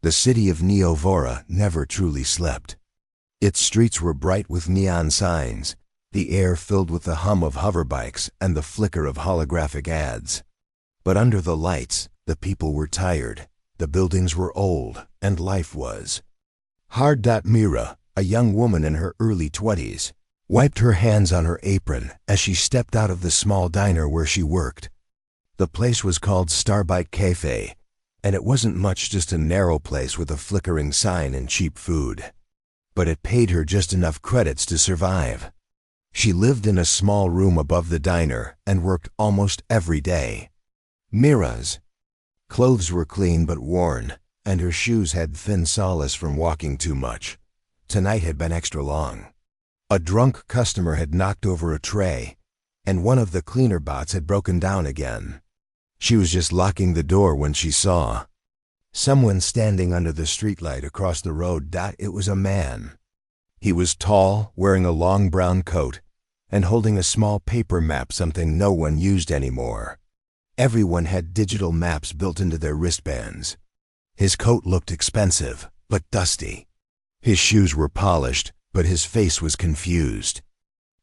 The city of Neovora never truly slept. Its streets were bright with neon signs, the air filled with the hum of hoverbikes and the flicker of holographic ads. But under the lights, the people were tired, the buildings were old, and life was hard. Mira, a young woman in her early 20s, wiped her hands on her apron as she stepped out of the small diner where she worked. The place was called Starbite Cafe, and it wasn't much, just a narrow place with a flickering sign and cheap food. But it paid her just enough credits to survive. She lived in a small room above the diner and worked almost every day. Mira's clothes were clean but worn, and her shoes had thin soles from walking too much. Tonight had been extra long. A drunk customer had knocked over a tray, and one of the cleaner bots had broken down again. She was just locking the door when she saw someone standing under the streetlight across the road. It was a man. He was tall, wearing a long brown coat, and holding a small paper map, something no one used anymore. Everyone had digital maps built into their wristbands. His coat looked expensive, but dusty. His shoes were polished, but his face was confused.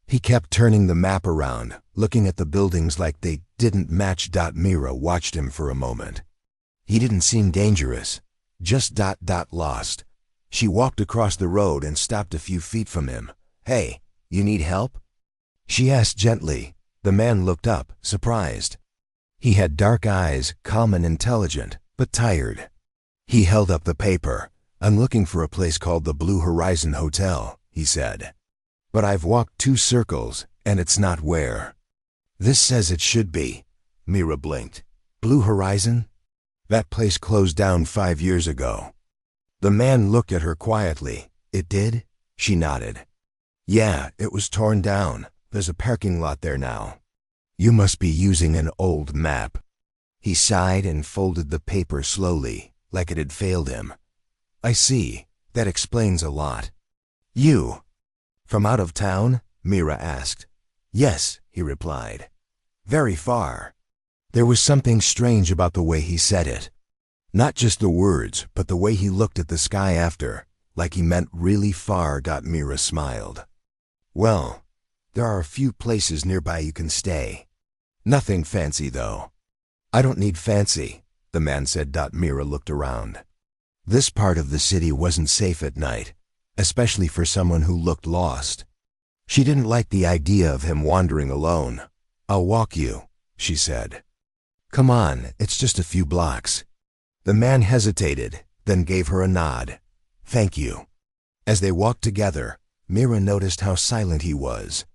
He kept turning the map around, looking at the buildings like they didn't match. Mira watched him for a moment. He didn't seem dangerous, just lost. She walked across the road and stopped a few feet from him. "Hey, you need help?" she asked gently. The man looked up, surprised. He had dark eyes, calm and intelligent, but tired. He held up the paper. "I'm looking for a place called the Blue Horizon Hotel," he said. "But I've walked 2 circles, and it's not where." "This says it should be." Mira blinked. "Blue Horizon? That place closed down 5 years ago." The man looked at her quietly. "It did?" She nodded. "Yeah, it was torn down. There's a parking lot there now." "You must be using an old map." He sighed and folded the paper slowly, like it had failed him. "I see. That explains a lot." "You from out of town?" Mira asked. "Yes," he replied. "Very far." There was something strange about the way he said it. Not just the words, but the way he looked at the sky after, like he meant really far. Mira smiled. "Well, there are a few places nearby you can stay. Nothing fancy, though." "I don't need fancy," the man said. Mira looked around. This part of the city wasn't safe at night, especially for someone who looked lost. She didn't like the idea of him wandering alone. "I'll walk you," she said. "Come on, it's just a few blocks." The man hesitated, then gave her a nod. "Thank you." As they walked together, Mira noticed how silent he was.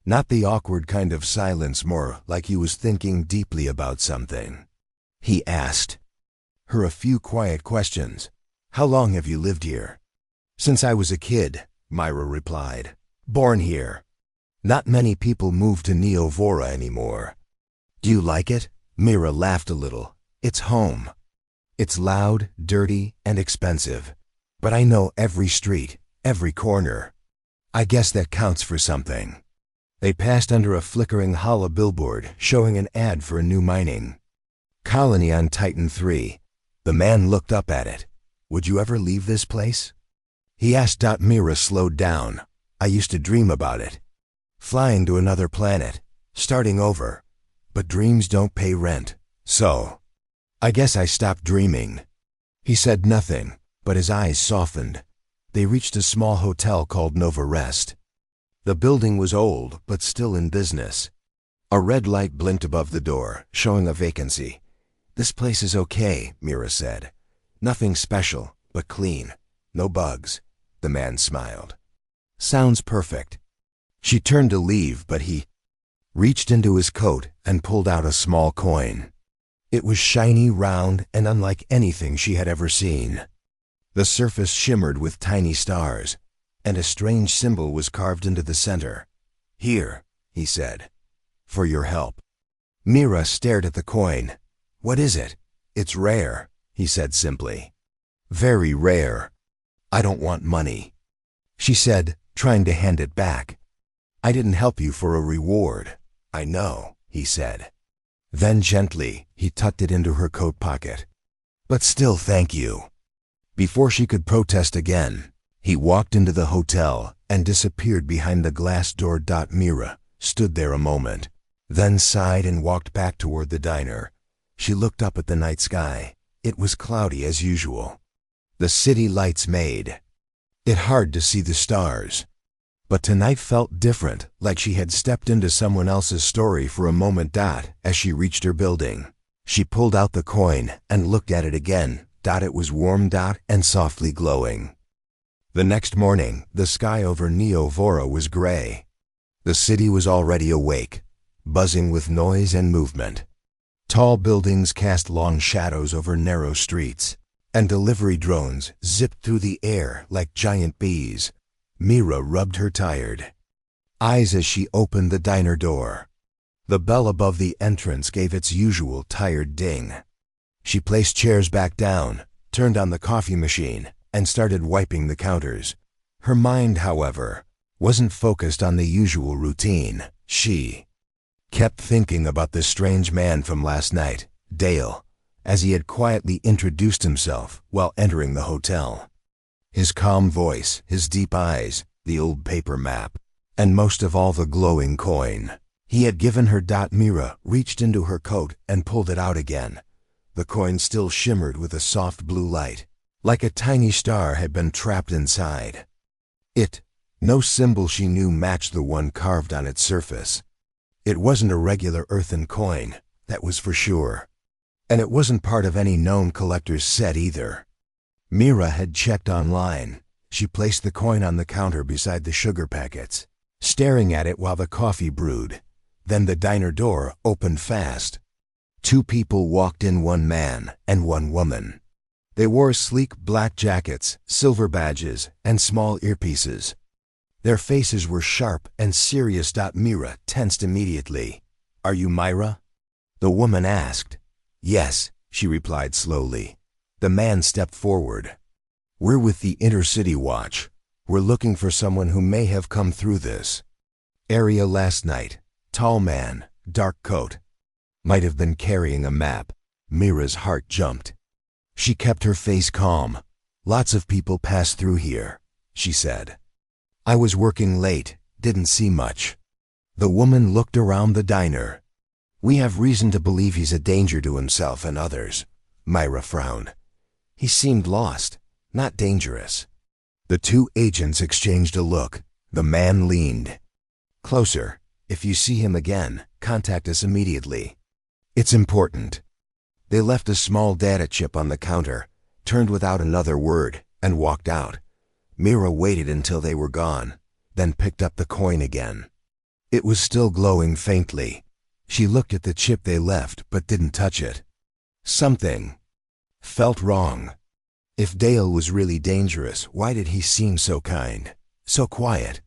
Not the awkward kind of silence, more like he was thinking deeply about something. He asked her a few quiet questions. "How long have you lived here?" "Since I was a kid," Mira replied. "Born here. Not many people move to Neovora anymore." "Do you like it?" Mira laughed a little. "It's home. It's loud, dirty, and expensive. But I know every street, every corner. I guess that counts for something." They passed under a flickering hollow billboard showing an ad for a new mining colony on Titan 3. The man looked up at it. "Would you ever leave this place?" he asked. Mira slowed down. "I used to dream about it. Flying to another planet, starting over. But dreams don't pay rent, so I guess I stopped dreaming." He said nothing, but his eyes softened. They reached a small hotel called Nova Rest. The building was old, but still in business. A red light blinked above the door, showing a vacancy. "This place is okay," Mira said. "Nothing special, but clean. No bugs." The man smiled. "Sounds perfect." She turned to leave, but he reached into his coat and pulled out a small coin. It was shiny, round, and unlike anything she had ever seen. The surface shimmered with tiny stars, and a strange symbol was carved into the center. "Here," he said, "for your help." Mira stared at the coin. "What is it?" "It's rare," he said simply. "Very rare." "I don't want money," she said, trying to hand it back. "I didn't help you for a reward." "I know," he said. Then gently, he tucked it into her coat pocket. "But still, thank you." Before she could protest again, he walked into the hotel and disappeared behind the glass door. Mira stood there a moment, then sighed and walked back toward the diner. She looked up at the night sky. It was cloudy as usual. The city lights made it hard to see the stars. But tonight felt different, like she had stepped into someone else's story for a moment. As she reached her building, she pulled out the coin and looked at it again. It was warm and softly glowing. The next morning, the sky over Neo-Vora was gray. The city was already awake, buzzing with noise and movement. Tall buildings cast long shadows over narrow streets, and delivery drones zipped through the air like giant bees. Mira rubbed her tired eyes as she opened the diner door. The bell above the entrance gave its usual tired ding. She placed chairs back down, turned on the coffee machine, and started wiping the counters. Her mind, however, wasn't focused on the usual routine. She kept thinking about the strange man from last night, Dale, as he had quietly introduced himself while entering the hotel. His calm voice, his deep eyes, the old paper map, and most of all the glowing coin he had given her. Mira reached into her coat and pulled it out again. The coin still shimmered with a soft blue light, like a tiny star had been trapped inside it. No symbol she knew matched the one carved on its surface. It wasn't a regular earthen coin, that was for sure. And it wasn't part of any known collector's set either. Mira had checked online. She placed the coin on the counter beside the sugar packets, staring at it while the coffee brewed. Then the diner door opened fast. 2 people walked in, one man and one woman. They wore sleek black jackets, silver badges, and small earpieces. Their faces were sharp and serious. Mira tensed immediately. "Are you Myra?" the woman asked. "Yes," she replied slowly. The man stepped forward. "We're with the Intercity Watch. We're looking for someone who may have come through this area last night. Tall man, dark coat. Might have been carrying a map." Mira's heart jumped. She kept her face calm. "Lots of people pass through here," she said. "I was working late, didn't see much." The woman looked around the diner. "We have reason to believe he's a danger to himself and others." Myra frowned. "He seemed lost, not dangerous." The 2 agents exchanged a look. The man leaned closer. "If you see him again, contact us immediately. It's important." They left a small data chip on the counter, turned without another word, and walked out. Mira waited until they were gone, then picked up the coin again. It was still glowing faintly. She looked at the chip they left but didn't touch it. Something felt wrong. If Dale was really dangerous, why did he seem so kind, so quiet?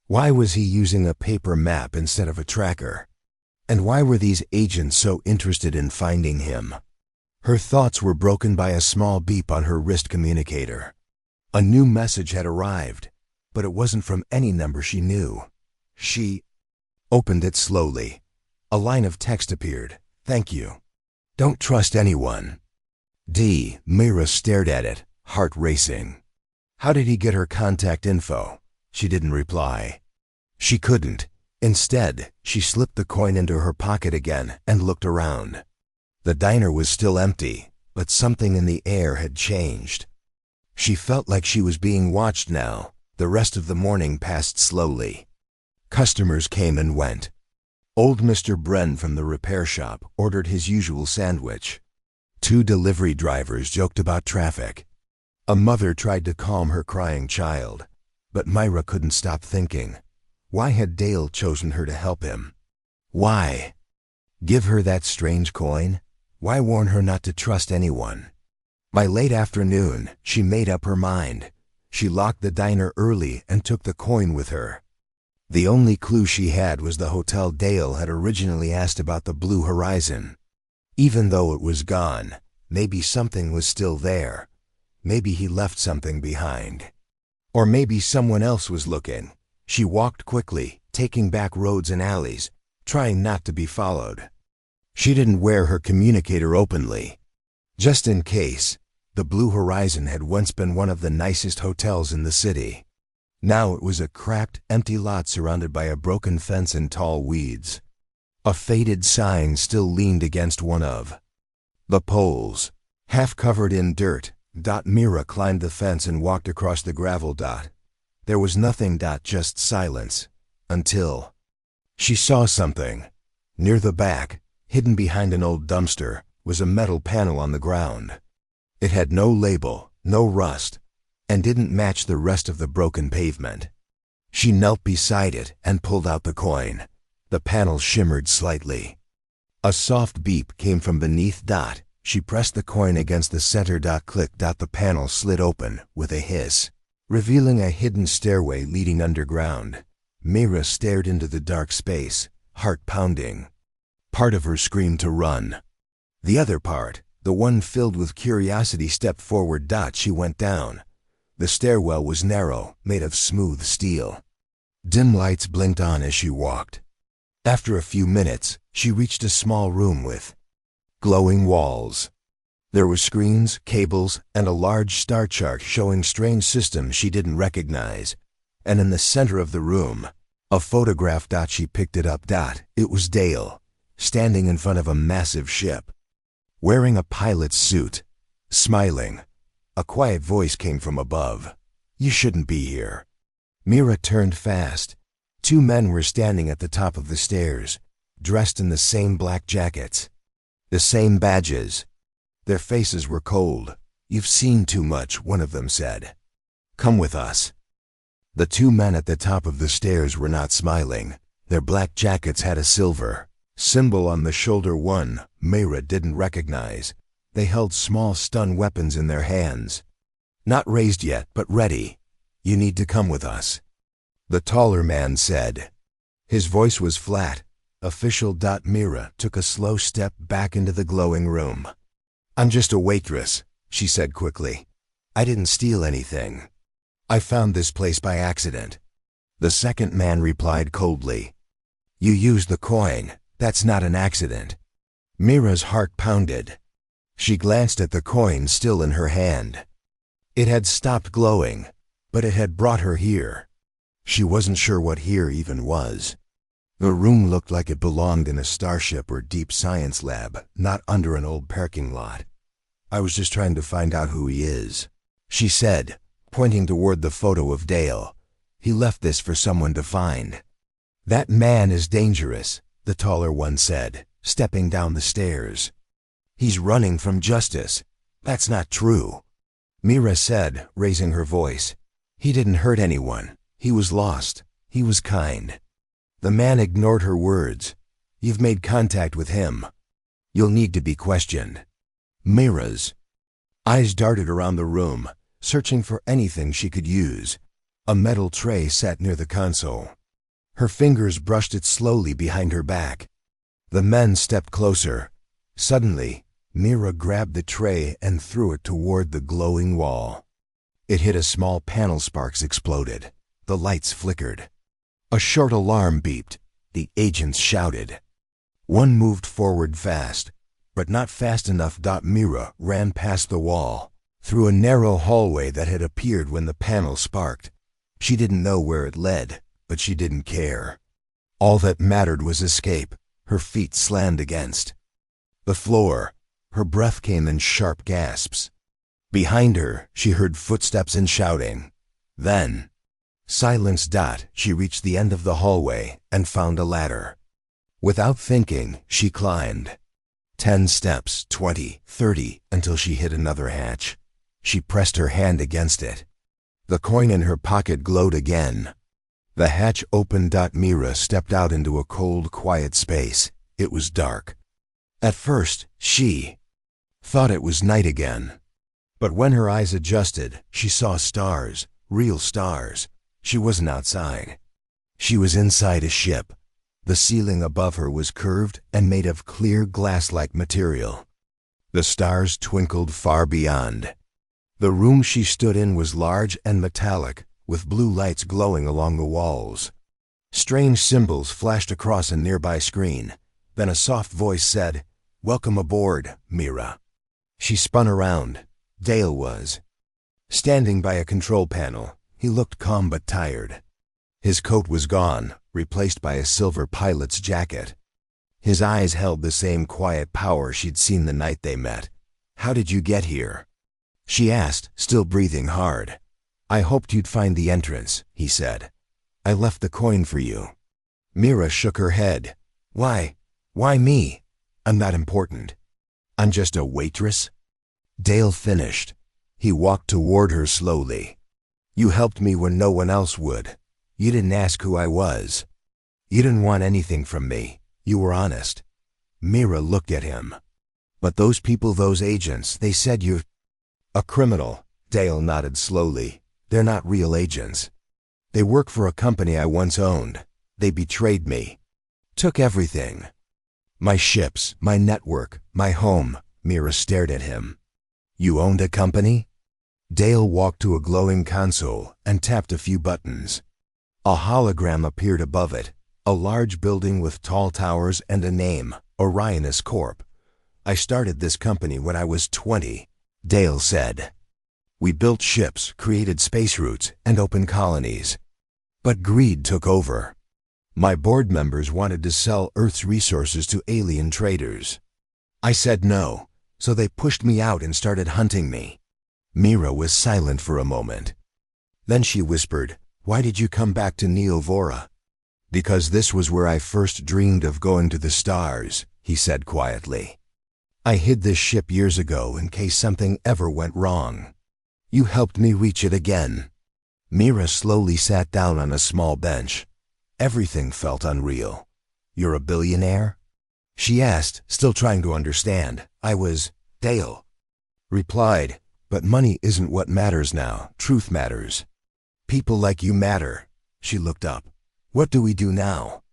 Why was he using a paper map instead of a tracker? And why were these agents so interested in finding him? Her thoughts were broken by a small beep on her wrist communicator. A new message had arrived, but it wasn't from any number she knew. She opened it slowly. A line of text appeared. "Thank you. Don't trust anyone. D." Mira stared at it, heart racing. How did he get her contact info? She didn't reply. She couldn't. Instead, she slipped the coin into her pocket again and looked around. The diner was still empty, but something in the air had changed. She felt like she was being watched now. The rest of the morning passed slowly. Customers came and went. Old Mr. Bren from the repair shop ordered his usual sandwich. 2 delivery drivers joked about traffic. A mother tried to calm her crying child, but Myra couldn't stop thinking. Why had Dale chosen her to help him? Why give her that strange coin? Why warn her not to trust anyone? By late afternoon, she made up her mind. She locked the diner early and took the coin with her. The only clue she had was the hotel Dale had originally asked about, the Blue Horizon. Even though it was gone, maybe something was still there. Maybe he left something behind. Or maybe someone else was looking. She walked quickly, taking back roads and alleys, trying not to be followed. She didn't wear her communicator openly, just in case. The Blue Horizon had once been one of the nicest hotels in the city. Now it was a cracked, empty lot surrounded by a broken fence and tall weeds. A faded sign still leaned against one of the poles. Half covered in dirt, Mira climbed the fence and walked across the gravel. There was nothing, just silence, until she saw something. Near the back, hidden behind an old dumpster, was a metal panel on the ground. It had no label, no rust, and didn't match the rest of the broken pavement. She knelt beside it and pulled out the coin. The panel shimmered slightly. A soft beep came from beneath. She pressed the coin against the center. Click. The panel slid open with a hiss, revealing a hidden stairway leading underground. Mira stared into the dark space, heart pounding. Part of her screamed to run. The other part, the one filled with curiosity, stepped forward. She went down. The stairwell was narrow, made of smooth steel. Dim lights blinked on as she walked. After a few minutes, she reached a small room with glowing walls. There were screens, cables, and a large star chart showing strange systems she didn't recognize. And in the center of the room, a photograph. She picked it up. It was Dale, standing in front of a massive ship, wearing a pilot's suit, smiling. A quiet voice came from above. "You shouldn't be here." Mira turned fast. 2 men were standing at the top of the stairs, dressed in the same black jackets, the same badges. Their faces were cold. "You've seen too much," one of them said. "Come with us." The 2 men at the top of the stairs were not smiling. Their black jackets had a silver symbol on the shoulder. One Mira didn't recognize. They held small stun weapons in their hands. "Not raised yet, but ready. You need to come with us," the taller man said. His voice was flat, official. Mira took a slow step back into the glowing room. "I'm just a waitress," she said quickly. "I didn't steal anything. I found this place by accident." The second man replied coldly. "You used the coin. That's not an accident." Mira's heart pounded. She glanced at the coin still in her hand. It had stopped glowing, but it had brought her here. She wasn't sure what here even was. The room looked like it belonged in a starship or deep science lab, not under an old parking lot. "I was just trying to find out who he is," she said, pointing toward the photo of Dale. "He left this for someone to find." "That man is dangerous," the taller one said, stepping down the stairs. "He's running from justice." "That's not true," Mira said, raising her voice. "He didn't hurt anyone. He was lost. He was kind." The man ignored her words. "You've made contact with him. You'll need to be questioned." Mira's eyes darted around the room, searching for anything she could use. A metal tray sat near the console. Her fingers brushed it slowly behind her back. The men stepped closer. Suddenly, Mira grabbed the tray and threw it toward the glowing wall. It hit a small panel. Sparks exploded. The lights flickered. A short alarm beeped. The agents shouted. One moved forward fast, but not fast enough. Mira ran past the wall, through a narrow hallway that had appeared when the panel sparked. She didn't know where it led, but she didn't care. All that mattered was escape. Her feet slammed against the floor. Her breath came in sharp gasps. Behind her, she heard footsteps and shouting. Then, silence. She reached the end of the hallway and found a ladder. Without thinking, she climbed. 10 steps, 20, 30, until she hit another hatch. She pressed her hand against it. The coin in her pocket glowed again. The hatch opened. Mira stepped out into a cold, quiet space. It was dark. At first, she thought it was night again. But when her eyes adjusted, she saw stars, real stars. She wasn't outside. She was inside a ship. The ceiling above her was curved and made of clear glass-like material. The stars twinkled far beyond. The room she stood in was large and metallic, with blue lights glowing along the walls. Strange symbols flashed across a nearby screen. Then a soft voice said, "Welcome aboard, Mira." She spun around. Dale was standing by a control panel. He looked calm but tired. His coat was gone, replaced by a silver pilot's jacket. His eyes held the same quiet power she'd seen the night they met. "How did you get here?" she asked, still breathing hard. "I hoped you'd find the entrance," he said. "I left the coin for you." Mira shook her head. Why? Why me? I'm not important. I'm just a waitress." Dale finished. He walked toward her slowly. "You helped me when no one else would. You didn't ask who I was. You didn't want anything from me. You were honest." Mira looked at him. "But those people, those agents, they said you're a criminal." Dale nodded slowly. "They're not real agents. They work for a company I once owned. They betrayed me. Took everything. My ships, my network, my home." Mira stared at him. "You owned a company?" Dale walked to a glowing console and tapped a few buttons. A hologram appeared above it, a large building with tall towers and a name, Orionus Corp. "I started this company when I was 20, Dale said. "We built ships, created space routes, and opened colonies. But greed took over. My board members wanted to sell Earth's resources to alien traders. I said no, so they pushed me out and started hunting me." Mira was silent for a moment. Then she whispered, "Why did you come back to Neovora?" "Because this was where I first dreamed of going to the stars," he said quietly. "I hid this ship years ago in case something ever went wrong. You helped me reach it again." Mira slowly sat down on a small bench. Everything felt unreal. "You're a billionaire?" she asked, still trying to understand. "I was," Dale replied, "but money isn't what matters now. Truth matters. People like you matter." She looked up. "What do we do now?"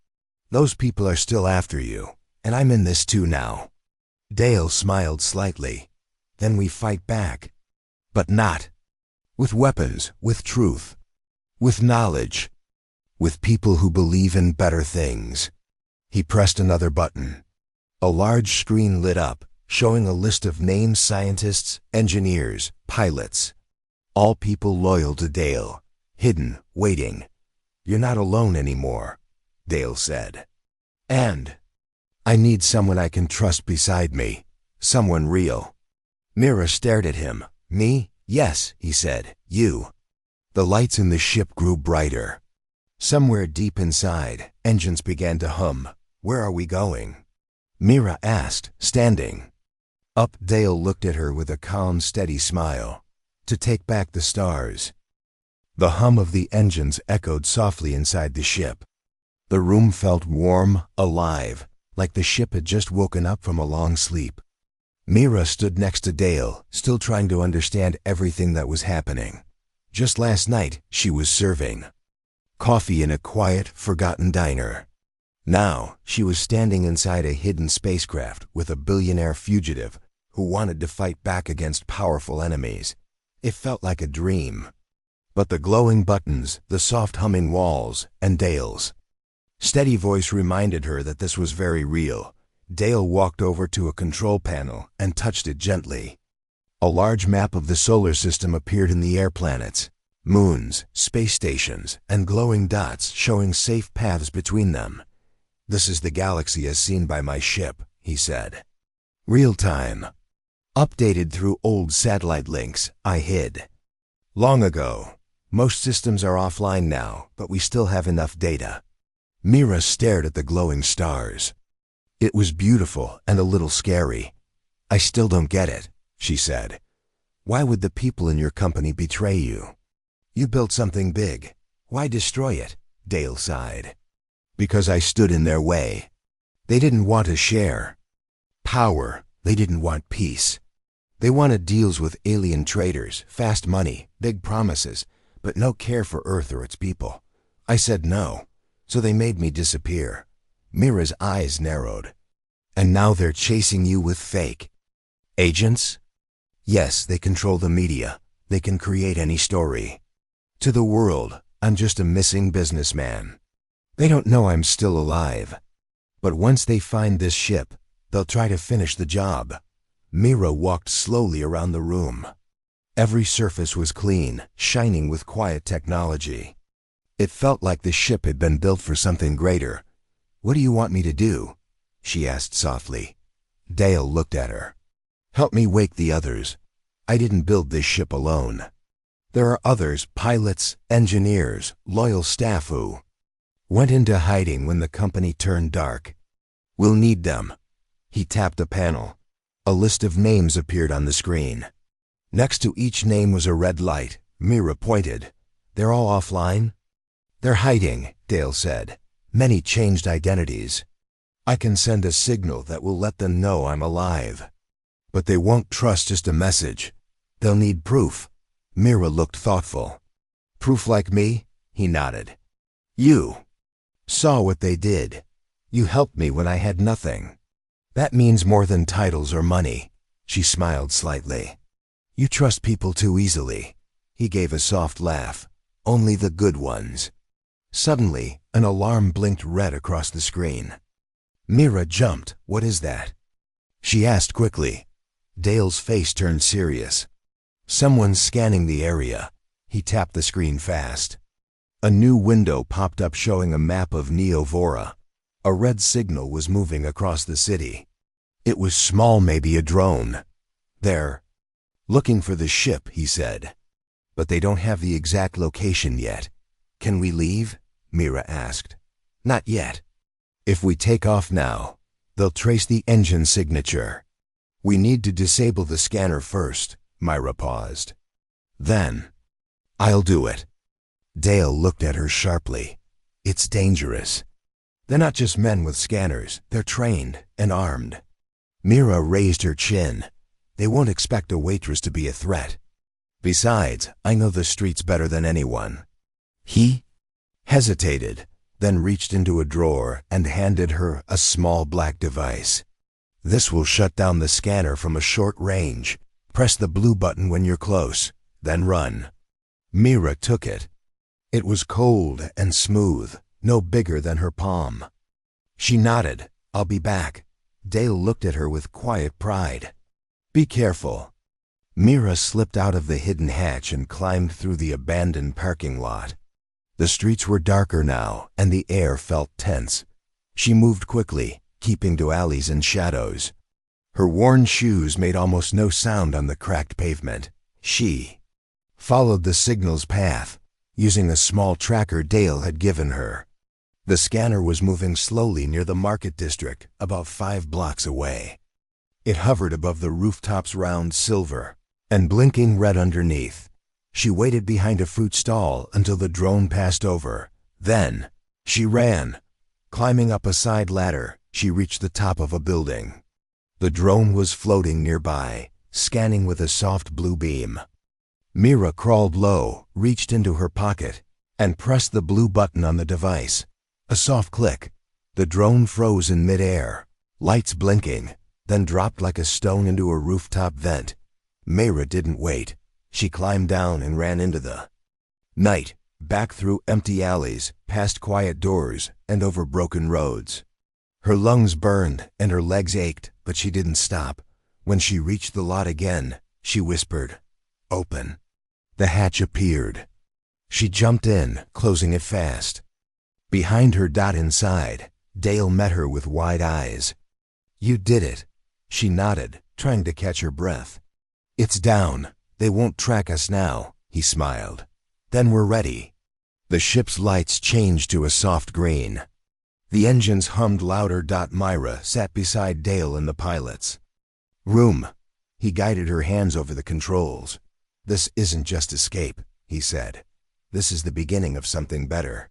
"Those people are still after you, and I'm in this too now." Dale smiled slightly. "Then we fight back." "But not with weapons, with truth, with knowledge, with people who believe in better things." He pressed another button. A large screen lit up, showing a list of named scientists, engineers, pilots. All people loyal to Dale, hidden, waiting. "You're not alone anymore," Dale said. "And I need someone I can trust beside me, someone real." Mira stared at him. "Me? Yes," he said. "You." The lights in the ship grew brighter. Somewhere deep inside, engines began to hum. "Where are we going?" Mira asked, standing up. Dale looked at her with a calm, steady smile. "To take back the stars." The hum of the engines echoed softly inside the ship. The room felt warm, alive, like the ship had just woken up from a long sleep. Mira stood next to Dale, still trying to understand everything that was happening. Just last night, she was serving coffee in a quiet, forgotten diner. Now, she was standing inside a hidden spacecraft with a billionaire fugitive who wanted to fight back against powerful enemies. It felt like a dream. But the glowing buttons, the soft humming walls, and Dale's steady voice reminded her that this was very real. Dale walked over to a control panel and touched it gently. A large map of the solar system appeared in the air planets, moons, space stations, and glowing dots showing safe paths between them. "This is the galaxy as seen by my ship," he said. "Real time. Updated through old satellite links I hid long ago. Most systems are offline now, but we still have enough data." Mira stared at the glowing stars. It was beautiful and a little scary. "I still don't get it," she said. "Why would the people in your company betray you? You built something big. Why destroy it?" Dale sighed. "Because I stood in their way. They didn't want to share power. They didn't want peace. They wanted deals with alien traders, fast money, big promises, but no care for Earth or its people. I said no, so they made me disappear." Mira's eyes narrowed. "And now they're chasing you with fake agents?" "Yes, they control the media. They can create any story. To the world, I'm just a missing businessman. They don't know I'm still alive. But once they find this ship, they'll try to finish the job." Mira walked slowly around the room. Every surface was clean, shining with quiet technology. It felt like the ship had been built for something greater. "What do you want me to do?" she asked softly. Dale looked at her. "Help me wake the others. I didn't build this ship alone. There are others, pilots, engineers, loyal staff who went into hiding when the company turned dark. We'll need them." He tapped a panel. A list of names appeared on the screen. Next to each name was a red light. Mira pointed. "They're all offline?" "They're hiding," Dale said. "Many changed identities. I can send a signal that will let them know I'm alive. But they won't trust just a message. They'll need proof." Mira looked thoughtful. "Proof like me?" He nodded. "You saw what they did. You helped me when I had nothing. That means more than titles or money." She smiled slightly. "You trust people too easily." He gave a soft laugh. "Only the good ones." Suddenly, an alarm blinked red across the screen. Mira jumped. "What is that?" she asked quickly. Dale's face turned serious. "Someone's scanning the area." He tapped the screen fast. A new window popped up showing a map of Neovora. A red signal was moving across the city. It was small, maybe a drone. "They're looking for the ship," he said. "But they don't have the exact location yet." "Can we leave?" Mira asked. "Not yet. If we take off now, they'll trace the engine signature. We need to disable the scanner first." Myra paused. "Then I'll do it." Dale looked at her sharply. "It's dangerous. They're not just men with scanners. They're trained and armed." Mira raised her chin. "They won't expect a waitress to be a threat. Besides, I know the streets better than anyone." He hesitated, then reached into a drawer and handed her a small black device. "This will shut down the scanner from a short range. Press the blue button when you're close, then run." Mira took it. It was cold and smooth, no bigger than her palm. She nodded. "I'll be back." Dale looked at her with quiet pride. "Be careful." Mira slipped out of the hidden hatch and climbed through the abandoned parking lot. The streets were darker now, and the air felt tense. She moved quickly, keeping to alleys and shadows. Her worn shoes made almost no sound on the cracked pavement. She followed the signal's path, using a small tracker Dale had given her. The scanner was moving slowly near the market district, about 5 blocks away. It hovered above the rooftops, round silver and blinking red underneath. She waited behind a fruit stall until the drone passed over. Then she ran. Climbing up a side ladder, she reached the top of a building. The drone was floating nearby, scanning with a soft blue beam. Mira crawled low, reached into her pocket, and pressed the blue button on the device. A soft click. The drone froze in midair, lights blinking, then dropped like a stone into a rooftop vent. Mira didn't wait. She climbed down and ran into the night, back through empty alleys, past quiet doors, and over broken roads. Her lungs burned and her legs ached, but she didn't stop. When she reached the lot again, she whispered, "Open." The hatch appeared. She jumped in, closing it fast. Behind her, inside, Dale met her with wide eyes. "You did it." She nodded, trying to catch her breath. "It's down. They won't track us now," he smiled. "Then we're ready." The ship's lights changed to a soft green. The engines hummed louder. Myra sat beside Dale in the pilot's room. He guided her hands over the controls. "This isn't just escape," he said. "This is the beginning of something better.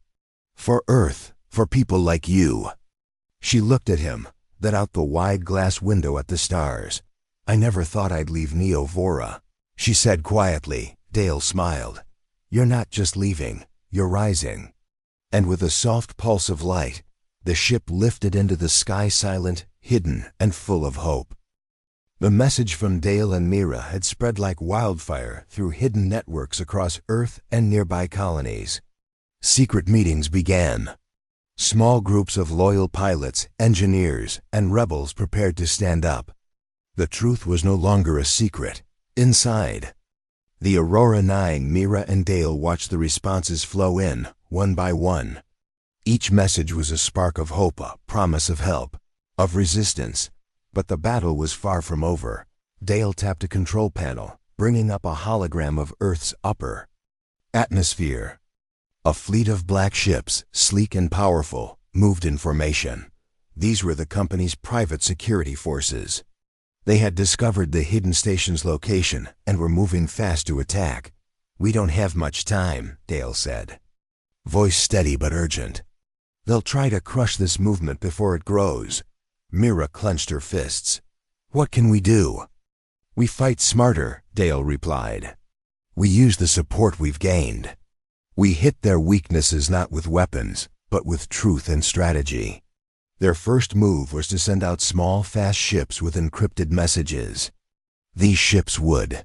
For Earth, for people like you." She looked at him, then out the wide glass window at the stars. "I never thought I'd leave Neovora," she said quietly. Dale smiled. "You're not just leaving, you're rising." And with a soft pulse of light, the ship lifted into the sky, silent, hidden, and full of hope. The message from Dale and Mira had spread like wildfire through hidden networks across Earth and nearby colonies. Secret meetings began. Small groups of loyal pilots, engineers, and rebels prepared to stand up. The truth was no longer a secret. Inside The Aurora 9, Mira and Dale watched the responses flow in, one by one. Each message was a spark of hope, a promise of help, of resistance. But the battle was far from over. Dale tapped a control panel, bringing up a hologram of Earth's upper atmosphere. A fleet of black ships, sleek and powerful, moved in formation. These were the company's private security forces. They had discovered the hidden station's location and were moving fast to attack. "We don't have much time," Dale said, voice steady but urgent. "They'll try to crush this movement before it grows." Mira clenched her fists. "What can we do?" "We fight smarter," Dale replied. "We use the support we've gained. We hit their weaknesses not with weapons, but with truth and strategy." Their first move was to send out small, fast ships with encrypted messages. These ships would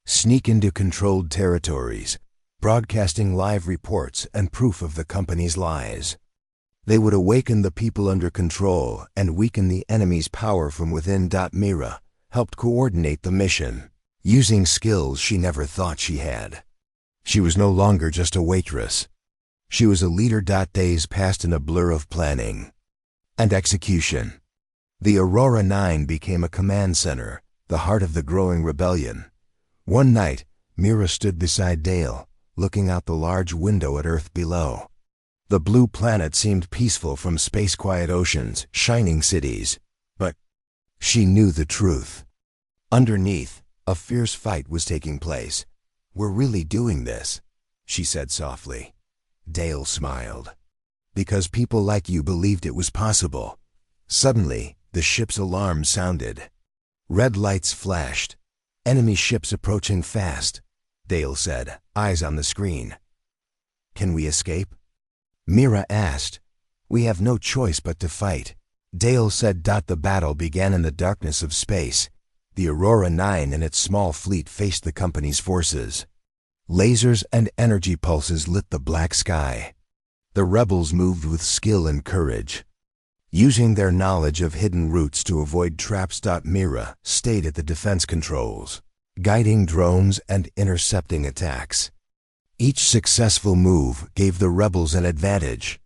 sneak into controlled territories, broadcasting live reports and proof of the company's lies. They would awaken the people under control and weaken the enemy's power from within. Mira helped coordinate the mission, using skills she never thought she had. She was no longer just a waitress. She was a leader. Days passed in a blur of planning and execution. The Aurora 9 became a command center, the heart of the growing rebellion. One night, Mira stood beside Dale, looking out the large window at Earth below. The blue planet seemed peaceful from space-quiet oceans, shining cities. But she knew the truth. Underneath, a fierce fight was taking place. "We're really doing this," she said softly. Dale smiled. "Because people like you believed it was possible." Suddenly, the ship's alarm sounded. Red lights flashed. "Enemy ships approaching fast," Dale said, eyes on the screen. "Can we escape?" Mira asked. "We have no choice but to fight," Dale said. The battle began in the darkness of space. The Aurora 9 and its small fleet faced the company's forces. Lasers and energy pulses lit the black sky. The rebels moved with skill and courage, using their knowledge of hidden routes to avoid traps. Mira stayed at the defense controls, guiding drones and intercepting attacks. Each successful move gave the rebels an advantage.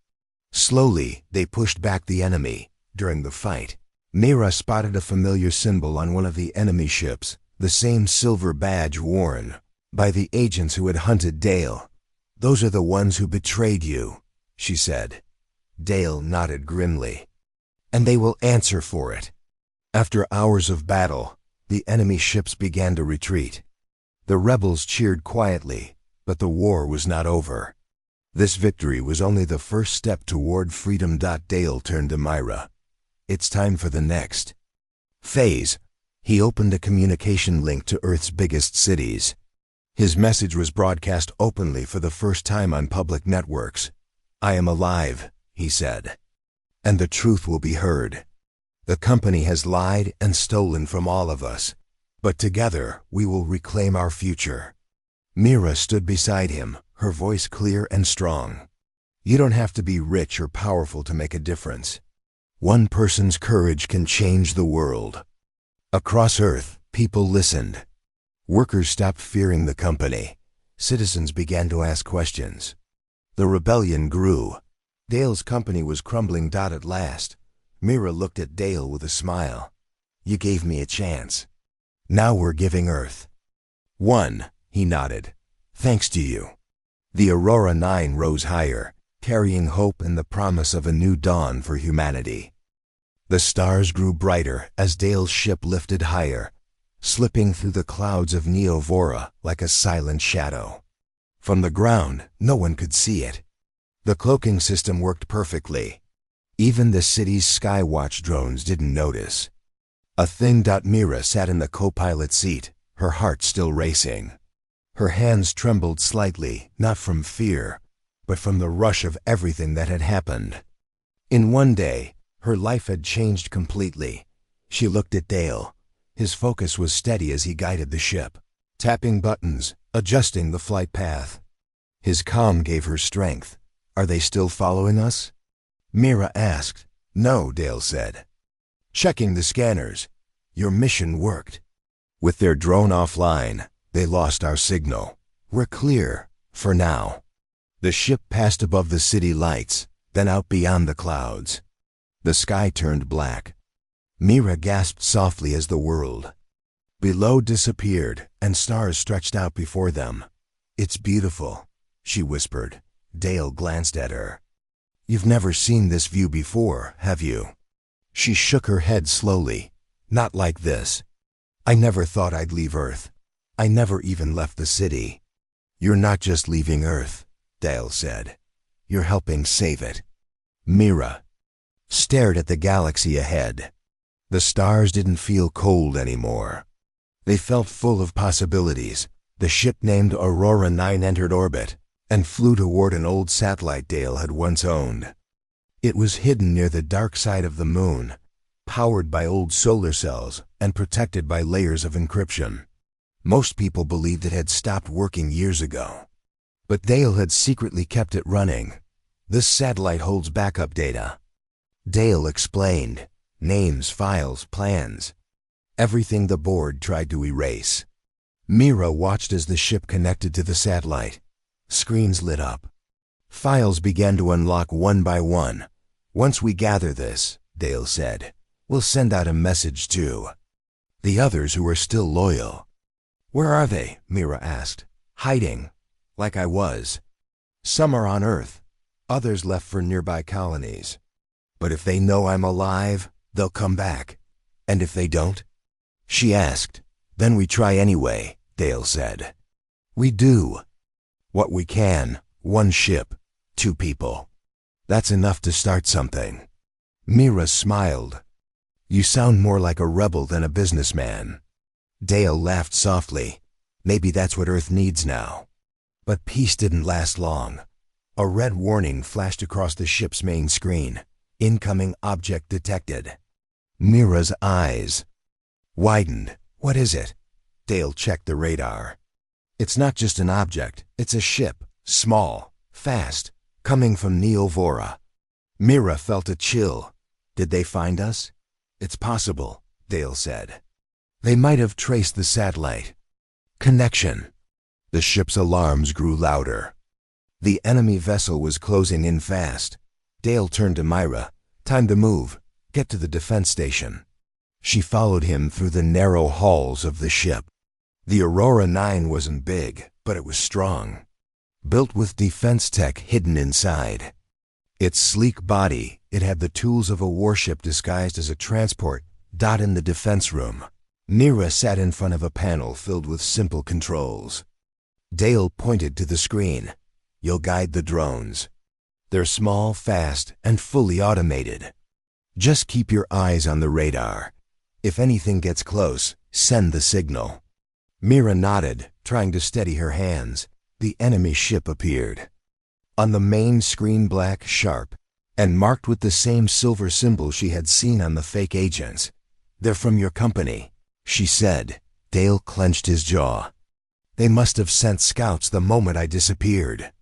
Slowly, they pushed back the enemy. During the fight, Mira spotted a familiar symbol on one of the enemy ships, the same silver badge worn by the agents who had hunted Dale. "Those are the ones who betrayed you," she said. Dale nodded grimly. "And they will answer for it." After hours of battle, the enemy ships began to retreat. The rebels cheered quietly, but the war was not over. This victory was only the first step toward freedom. Dale turned to Mira. "It's time for the next phase." He opened a communication link to Earth's biggest cities. His message was broadcast openly for the first time on public networks. "I am alive," he said, "and the truth will be heard. The company has lied and stolen from all of us, but together we will reclaim our future." Mira stood beside him, her voice clear and strong. "You don't have to be rich or powerful to make a difference. One person's courage can change the world." Across Earth, people listened. Workers stopped fearing the company. Citizens began to ask questions. The rebellion grew. Dale's company was crumbling. At last, Mira looked at Dale with a smile. "You gave me a chance. Now we're giving Earth one." He nodded. "Thanks to you." The Aurora 9 rose higher, carrying hope and the promise of a new dawn for humanity. The stars grew brighter as Dale's ship lifted higher, slipping through the clouds of Neovora like a silent shadow. From the ground, no one could see it. The cloaking system worked perfectly. Even the city's Skywatch drones didn't notice a thing. Mira sat in the co-pilot seat, her heart still racing. Her hands trembled slightly, not from fear, but from the rush of everything that had happened. In one day, her life had changed completely. She looked at Dale. His focus was steady as he guided the ship, tapping buttons, adjusting the flight path. His calm gave her strength. "Are they still following us?" Mira asked. "No," Dale said. "Checking the scanners. Your mission worked." With their drone offline, They lost our signal. We're clear, for now. The ship passed above the city lights, then out beyond the clouds. The sky turned black. Mira gasped softly as the world below disappeared and stars stretched out before them. "It's beautiful," she whispered. Dale glanced at her. "You've never seen this view before, have you?" She shook her head slowly. "Not like this. I never thought I'd leave Earth. I never even left the city." "You're not just leaving Earth," Dale said. "You're helping save it." Mira stared at the galaxy ahead. The stars didn't feel cold anymore. They felt full of possibilities. The ship named Aurora 9 entered orbit and flew toward an old satellite Dale had once owned. It was hidden near the dark side of the moon, powered by old solar cells and protected by layers of encryption. Most people believed it had stopped working years ago. But Dale had secretly kept it running. "This satellite holds backup data," Dale explained. "Names, files, plans. Everything the board tried to erase." Mira watched as the ship connected to the satellite. Screens lit up. Files began to unlock one by one. "Once we gather this," Dale said, "we'll send out a message to the others who are still loyal." "Where are they?" Mira asked. "Hiding, like I was. Some are on Earth, others left for nearby colonies. But if they know I'm alive, they'll come back. And if they don't?" she asked. "Then we try anyway," Dale said. "We do what we can. One ship, 2 people. That's enough to start something." Mira smiled. "You sound more like a rebel than a businessman." Dale laughed softly. "Maybe that's what Earth needs now." But peace didn't last long. A red warning flashed across the ship's main screen. "Incoming object detected." Mira's eyes widened. "What is it?" Dale checked the radar. "It's not just an object. It's a ship. Small, fast, coming from Neovora." Mira felt a chill. "Did they find us?" "It's possible," Dale said. "They might have traced the satellite." Connection. The ship's alarms grew louder. The enemy vessel was closing in fast. Dale turned to Mira. "Time to move. Get to the defense station." She followed him through the narrow halls of the ship. The Aurora 9 wasn't big, but it was strong. Built with defense tech hidden inside. Its sleek body, it had the tools of a warship disguised as a transport, dot in the defense room. Mira sat in front of a panel filled with simple controls. Dale pointed to the screen. "You'll guide the drones. They're small, fast, and fully automated. Just keep your eyes on the radar. If anything gets close, send the signal." Mira nodded, trying to steady her hands. The enemy ship appeared. On the main screen, black, sharp, and marked with the same silver symbol she had seen on the fake agents. "They're from your company," she said. Dale clenched his jaw. "They must have sent scouts the moment I disappeared.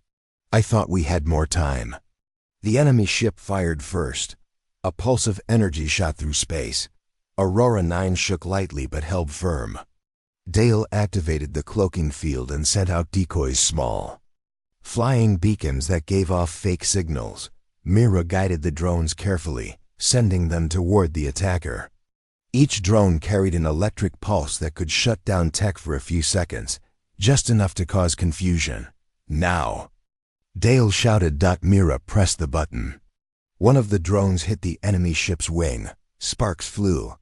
I thought we had more time." The enemy ship fired first. A pulse of energy shot through space. Aurora 9 shook lightly but held firm. Dale activated the cloaking field and sent out decoys, small flying beacons that gave off fake signals. Mira guided the drones carefully, sending them toward the attacker. Each drone carried an electric pulse that could shut down tech for a few seconds, just enough to cause confusion. "Now!" Dale shouted. Mira pressed the button. One of the drones hit the enemy ship's wing. Sparks flew.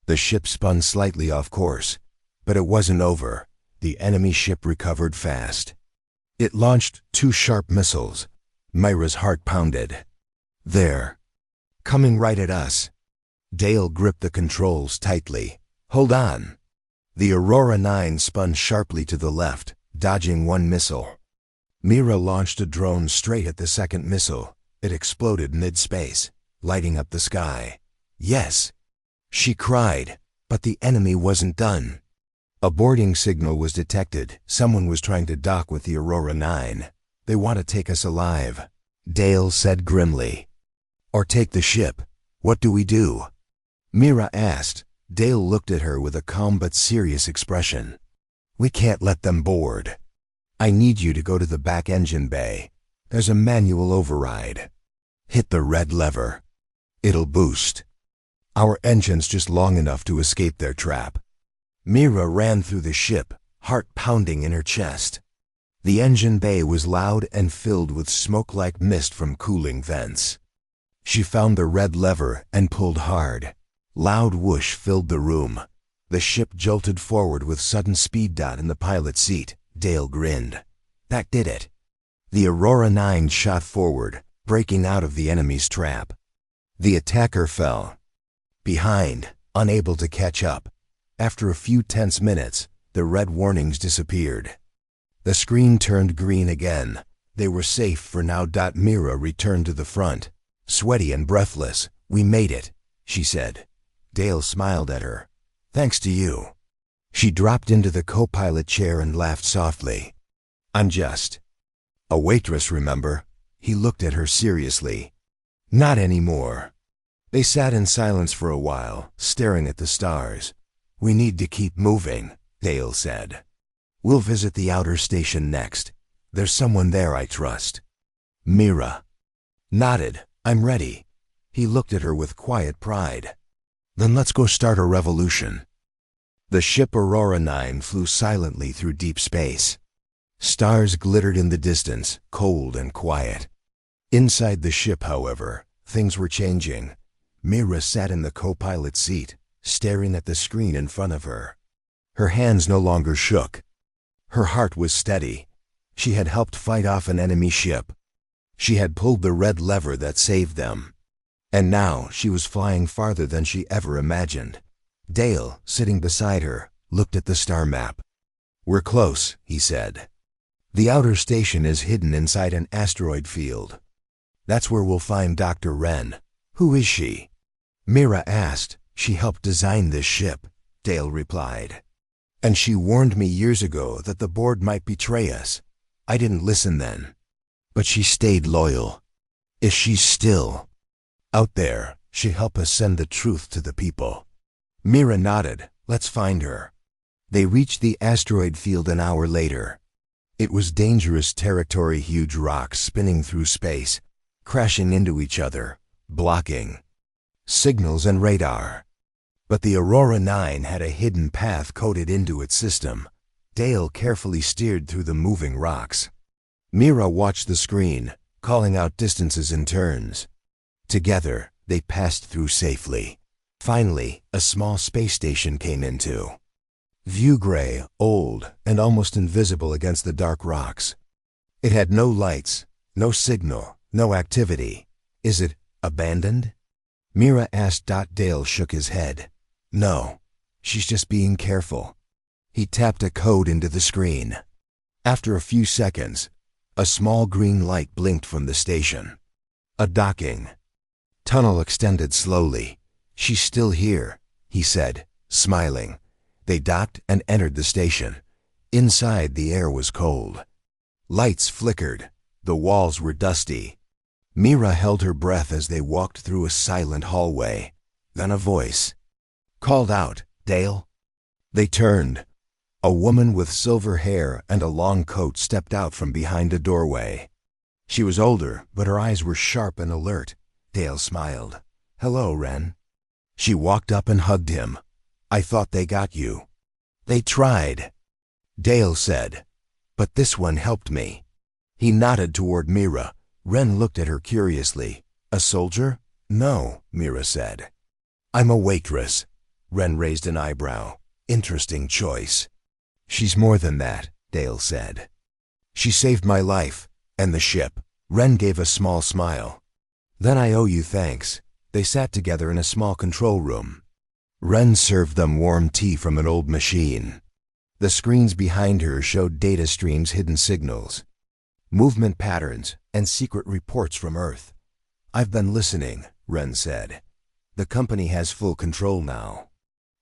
The ship spun slightly off course. But it wasn't over. The enemy ship recovered fast. It launched 2 sharp missiles. Mira's heart pounded. "There. Coming right at us." Dale gripped the controls tightly. "Hold on." The Aurora 9 spun sharply to the left, dodging one missile. Mira launched a drone straight at the second missile. It exploded mid-space, lighting up the sky. "Yes!" she cried, but the enemy wasn't done. A boarding signal was detected. Someone was trying to dock with the Aurora 9. "They want to take us alive," Dale said grimly. "Or take the ship. What do we do?" Mira asked. Dale looked at her with a calm but serious expression. We can't let them board. I need you to go to the back engine bay. There's a manual override. Hit the red lever. It'll boost. Our engine's just long enough to escape their trap." Mira ran through the ship, heart pounding in her chest. The engine bay was loud and filled with smoke like mist from cooling vents. She found the red lever and pulled hard. Loud whoosh filled the room. The ship jolted forward with sudden speed. In the pilot's seat, Dale grinned. That did it. The Aurora 9 shot forward, breaking out of the enemy's trap. The attacker fell behind, unable to catch up. After a few tense minutes, the red warnings disappeared. The screen turned green again. They were safe for now. Mira returned to the front. Sweaty and breathless. "We made it," she said. Dale smiled at her. "Thanks to you." She dropped into the co-pilot chair and laughed softly. "I'm just a waitress, remember?" He looked at her seriously. "Not anymore." They sat in silence for a while, staring at the stars. "We need to keep moving," Dale said. "We'll visit the outer station next. There's someone there I trust." Mira nodded. "I'm ready." He looked at her with quiet pride. "Then let's go start a revolution." The ship Aurora 9 flew silently through deep space. Stars glittered in the distance, cold and quiet. Inside the ship, however, things were changing. Mira sat in the co-pilot seat, staring at the screen in front of her. Her hands no longer shook. Her heart was steady. She had helped fight off an enemy ship. She had pulled the red lever that saved them. And now she was flying farther than she ever imagined. Dale, sitting beside her, looked at the star map. "We're close," he said. "The outer station is hidden inside an asteroid field. That's where we'll find Dr. Wren." "Who is she?" Mira asked. "She helped design this ship," Dale replied. "And she warned me years ago that the board might betray us. I didn't listen then. But she stayed loyal. Is she still out there? She helped us send the truth to the people." Mira nodded. "Let's find her." They reached the asteroid field an hour later. It was dangerous territory, huge rocks spinning through space, crashing into each other, blocking signals and radar. But the Aurora 9 had a hidden path coded into its system. Dale carefully steered through the moving rocks. Mira watched the screen, calling out distances in turns. Together, they passed through safely. Finally, a small space station came into view, gray, old, and almost invisible against the dark rocks. It had no lights, no signal, no activity. "Is it abandoned?" Mira asked. Dale shook his head. "No, she's just being careful." He tapped a code into the screen. After a few seconds, a small green light blinked from the station. A docking tunnel extended slowly. "She's still here," he said, smiling. They docked and entered the station. Inside, the air was cold. Lights flickered. The walls were dusty. Mira held her breath as they walked through a silent hallway. Then a voice called out, "Dale?" They turned. A woman with silver hair and a long coat stepped out from behind a doorway. She was older, but her eyes were sharp and alert. Dale smiled. "Hello, Wren." She walked up and hugged him. "I thought they got you." "They tried," Dale said, "but this one helped me." He nodded toward Mira. Wren looked at her curiously. "A soldier?" "No," Mira said. "I'm a waitress." Wren raised an eyebrow. "Interesting choice." "She's more than that," Dale said. "She saved my life, and the ship." Wren gave a small smile. "Then I owe you thanks." They sat together in a small control room. Wren served them warm tea from an old machine. The screens behind her showed data streams, hidden signals, movement patterns, and secret reports from Earth. "I've been listening," Wren said. "The company has full control now.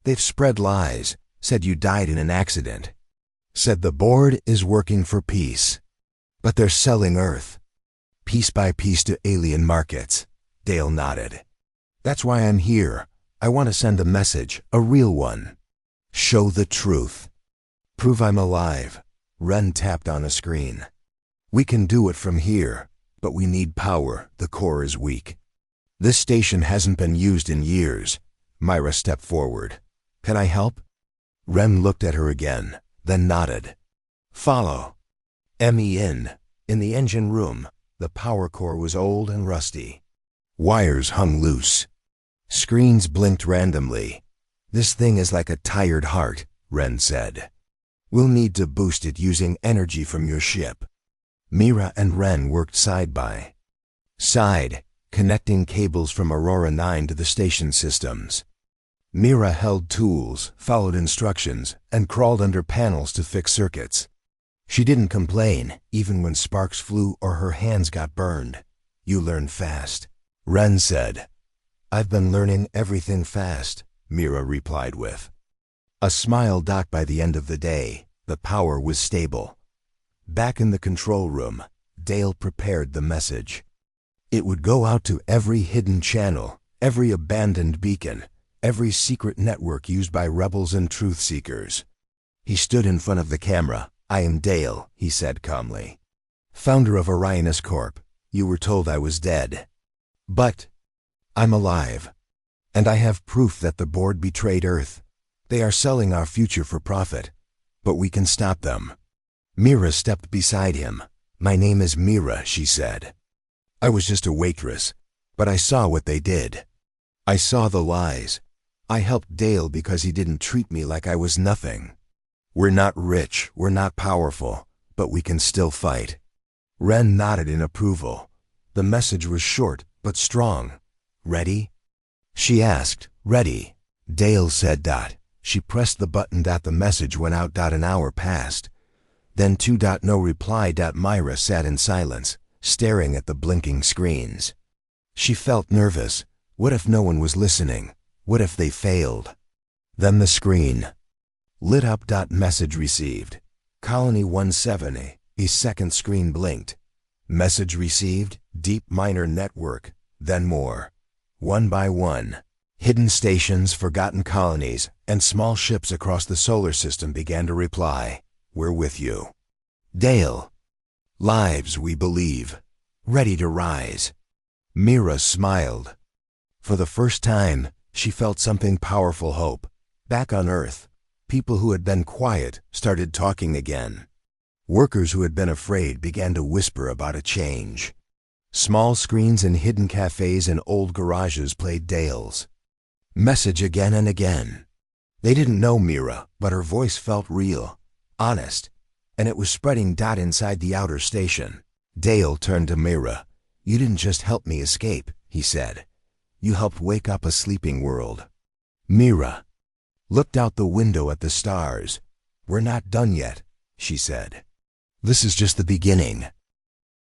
They've spread lies, said you died in an accident. Said the board is working for peace. But they're selling Earth, piece by piece, to alien markets." Dale nodded. "That's why I'm here. I want to send a message, a real one. Show the truth." Prove I'm alive. Ren tapped on a screen. We can do it from here, but we need power. The core is weak. This station hasn't been used in years. Myra stepped forward. Can I help? Ren looked at her again, then nodded. Follow. Me in the engine room. The power core was old and rusty. Wires hung loose. Screens blinked randomly. This thing is like a tired heart, Ren said. We'll need to boost it using energy from your ship. Mira and Ren worked side by side, connecting cables from Aurora 9 to the station systems. Mira held tools, followed instructions, and crawled under panels to fix circuits. She didn't complain, even when sparks flew or her hands got burned. You learn fast, Ren said. I've been learning everything fast, Mira replied with a smile. By the end of the day, the power was stable. Back in the control room, Dale prepared the message. It would go out to every hidden channel, every abandoned beacon, every secret network used by rebels and truth seekers. He stood in front of the camera. I am Dale, he said calmly. Founder of Orionus Corp. You were told I was dead. But I'm alive. And I have proof that the board betrayed Earth. They are selling our future for profit. But we can stop them. Mira stepped beside him. My name is Mira, she said. I was just a waitress, but I saw what they did. I saw the lies. I helped Dale because he didn't treat me like I was nothing. We're not rich, we're not powerful, but we can still fight. Ren nodded in approval. The message was short, but strong. Ready? She asked. Ready. Dale said. She pressed the button. The message went out. An hour passed. Then 2. No reply. Myra sat in silence, staring at the blinking screens. She felt nervous. What if no one was listening? What if they failed? Then the screen lit up. Message received. Colony 170. A second screen blinked. Message received. Deep Miner Network. Then more. One by one, hidden stations, forgotten colonies, and small ships across the solar system began to reply. We're with you. Dale. Lives we believe. Ready to rise. Mira smiled. For the first time, she felt something powerful. Hope. Back on Earth, people who had been quiet started talking again. Workers who had been afraid began to whisper about a change. Small screens in hidden cafes and old garages played Dale's message again and again. They didn't know Mira, but her voice felt real, honest, and it was spreading. Inside the outer station, Dale turned to Mira. You didn't just help me escape, he said. You helped wake up a sleeping world. Mira looked out the window at the stars. We're not done yet, she said. This is just the beginning.